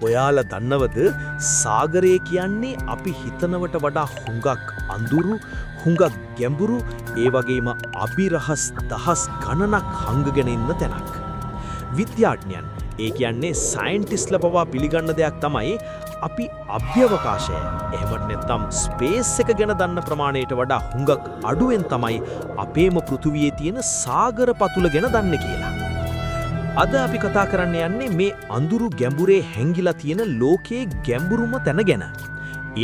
ඔයාලා දන්නවද සාගරය කියන්නේ අපි හිතනවට වඩා හුඟක් අඳුරු හුඟක් ගැඹුරු ඒ වගේම අභිරහස් දහස් ගණනක් හංගගෙන ඉන්න තැනක්. විද්‍යාඥයන් ඒ කියන්නේ සයන්ටිස්ට්ලා පවා පිළිගන්න දෙයක් තමයි අපි අභ්‍යවකාශය එහෙමත් නැත්නම් ස්පේස් එක ගැන දන්න ප්‍රමාණයට වඩා හුඟක් අඩුවෙන් තමයි අපේම පෘථුවියේ තියෙන සාගර පතුල ගැන දන්නේ කියලා. අද අපි කතා කරන්න යන්නේ මේ අඳුරු ගැඹුරේ හැංගිලා තියෙන ලෝකයේ ගැඹුරුම තැන ගැන.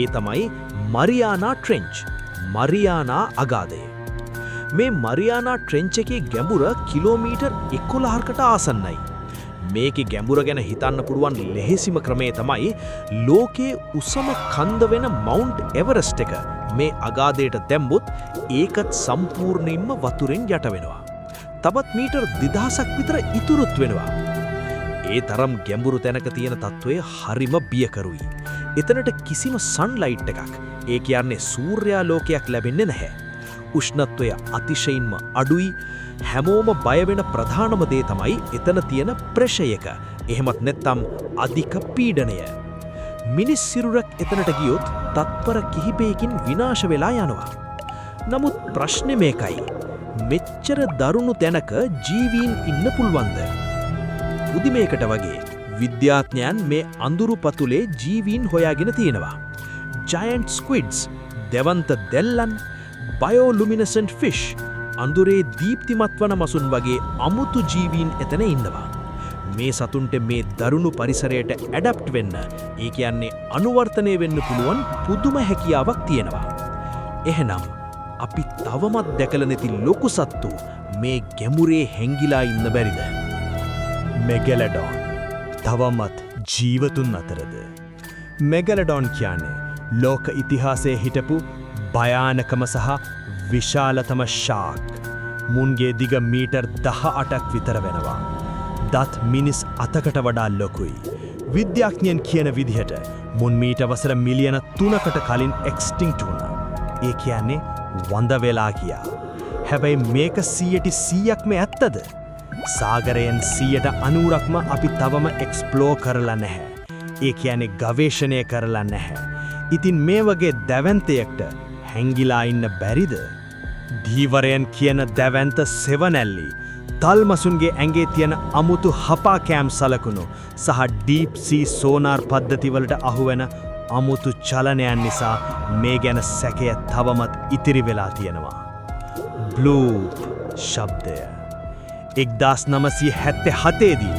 ඒ තමයි මරියානා ට්‍රෙන්ච්. මරියානා අගාධය. මේ මරියානා ට්‍රෙන්ච් එකේ ගැඹුර කිලෝමීටර් 11කට ආසන්නයි. මේකේ ගැඹුර ගැන හිතන්න පුළුවන් ලෙහෙසිම ක්‍රමය තමයි ලෝකයේ උසම කන්ද වෙන මවුන්ට් එවරස්ට් එක මේ අගාධයට දැම්බොත් ඒකත් සම්පූර්ණයෙන්ම වතුරෙන් යට වෙනවා. තවත් මීටර් 2000ක් විතර ඉතුරුත් වෙනවා. ඒ තරම් ගැඹුරු තැනක තියෙන තත්ත්වය හරිම බියකරුයි. එතනට කිසිම සන්ලයිට් එකක්, ඒ කියන්නේ සූර්යාලෝකයක් ලැබෙන්නේ නැහැ. උෂ්ණත්වය අතිශයින්ම අඩුයි. හැමෝම බය වෙන ප්‍රධානම දේ තමයි එතන තියෙන ප්‍රෙෂර් එක. එහෙමත් නැත්නම් අධික පීඩනය. මිනිස් සිරුරක් එතනට ගියොත් තත්පර කිහිපයකින් විනාශ වෙලා යනවා. නමුත් ප්‍රශ්නේ මේකයි. මෙච්චර දරුණු තැනක ජීවීන් ඉන්න පුළුවන්ද? පුදුමයකට වගේ විද්‍යාඥයන් මේ අඳුරු පතුලේ ජීවීන් හොයාගෙන තියෙනවා. ජයන්ට් ස්ක්විඩ්ස්, දෙවන්ත දෙල්ලන්, බයෝලුමිනසන්ට් ෆිෂ්, අඳුරේ දීප්තිමත් වන මසුන් වගේ අමුතු ජීවීන් එතන ඉන්නවා. මේ සතුන්ට මේ දරුණු පරිසරයට ඇඩප්ට් වෙන්න, ඒ කියන්නේ අනුවර්තනය වෙන්න පුළුවන් පුදුම හැකියාවක් තියෙනවා. එහෙනම් අපි තවමත් දැකලා නැති ලොකු සත්තු මේ ගැඹුරේ හැංගිලා ඉන්න බැරිද? මෙගැලඩොන් තවමත් ජීවතුන් අතරද? මෙගැලඩොන් කියන්නේ ලෝක ඉතිහාසයේ හිටපු භයානකම සහ විශාලතම ශාක්. මුන්ගේ දිග මීටර් 18ක් විතර වෙනවා. දත් මිනිස් අතකට වඩා ලොකුයි. විද්‍යාඥයන් කියන විදිහට මුන් මීට වසර මිලියන 3කට කලින් එක්ස්ටින්ක්ට් වුණා. ඒ කියන්නේ වඳ වෙලා ගියා. හැබැයි මේක 100%ක්ම ඇත්තද? සාගරයෙන් 90%ක්ම අපි තවම එක්ස්ප්ලෝර් කරලා නැහැ. ඒ කියන්නේ ගවේෂණය කරලා නැහැ. ඉතින් මේ වගේ දැවැන්තයෙක්ට හැංගිලා ඉන්න බැරිද? ධීවරයන් කියන දැවැන්ත සෙවනැල්ලි, තල්මසුන්ගේ ඇඟේ තියෙන අමුතු හපා කෑම් සලකුණු සහ ඩීප් සී සෝනාර් පද්ධතිවලට අහුවෙන අමුතු චලනයන් නිසා මේ ගැන සැකය තවමත් ඉතිරි වෙලා තියෙනවා. බ්ලූප් ශබ්දය 1977 දී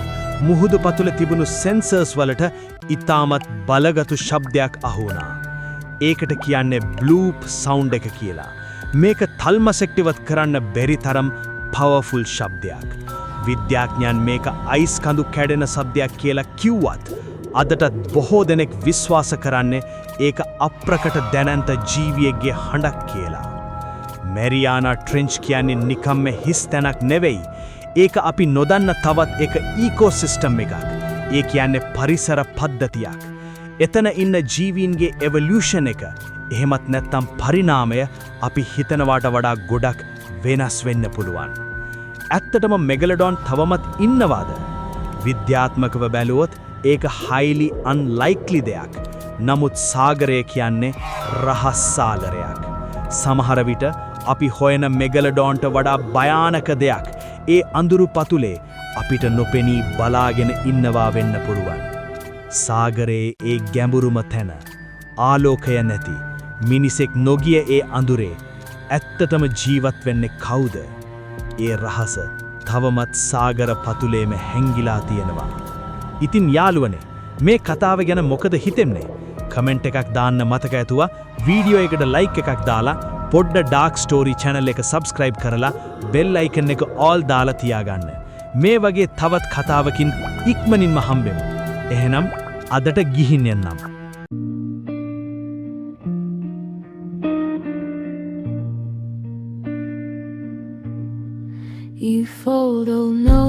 මුහුදු පතුල තිබුණු සෙන්සර්ස් වලට ඉතාමත් බලගතු ශබ්දයක් අහුවුණා. ඒකට කියන්නේ බ්ලූප් සවුන්ඩ් එක කියලා. මේක තල්මසෙක්ටිවත් කරන්න බැරි තරම් පවර්ෆුල් ශබ්දයක්. විද්‍යාඥයන් මේක අයිස් කඳු කැඩෙන ශබ්දයක් කියලා කිව්වත් අදටත් බොහෝ දෙනෙක් විශ්වාස කරන්නේ ඒක අප්‍රකට දැනන්ත ජීවියෙක්ගේ හඬක් කියලා. මැරියානා ට්‍රෙන්ච් කියන්නේ නිකම්ම හිස් තැනක් නෙවෙයි. ඒක අපි නොදන්න තවත් එක ඊකෝසිස්ටම් එකක්. ඒ කියන්නේ පරිසර පද්ධතියක්. එතන ඉන්න ජීවීන්ගේ එවොලියුෂන් එක, එහෙමත් නැත්නම් පරිණාමය අපි හිතනවාට වඩා ගොඩක් වෙනස් වෙන්න පුළුවන්. ඇත්තටම මෙගලඩොන් තවමත් ඉන්නවාද? විද්‍යාත්මකව බැලුවොත් ඒක highly unlikely දෙයක්. නමුත් සාගරය කියන්නේ රහස් සාගරයක්. සමහර විට අපි හොයන මෙගලඩොන්ට වඩා භයානක දෙයක් ඒ අඳුරු පතුලේ අපිට නොපෙනී බලාගෙන ඉන්නවා වෙන්න පුළුවන්. සාගරයේ ඒ ගැඹුරුම තැන, ආලෝකය නැති, මිනිසෙක් නොගිය ඒ අඳුරේ ඇත්තටම ජීවත් වෙන්නේ කවුද? ඒ රහස තවමත් සාගර පතුලේම හැංගිලා තියෙනවා. ඉතින් යාළුවනේ, මේ කතාව ගැන මොකද හිතෙන්නේ? කමෙන්ට් එකක් දාන්න මතක ඇතුවා. වීඩියෝ එකට ලයික් එකක් දාලා පොඩ්ඩ ඩාර්ක් ස්ටෝරි channel එක subscribe කරලා bell icon එක all දාලා තියාගන්න. මේ වගේ තවත් කතාවකින් ඉක්මනින්ම හම්බෙමු. එහෙනම් අදට ගිහින් යන්නම්. You fold, oh no.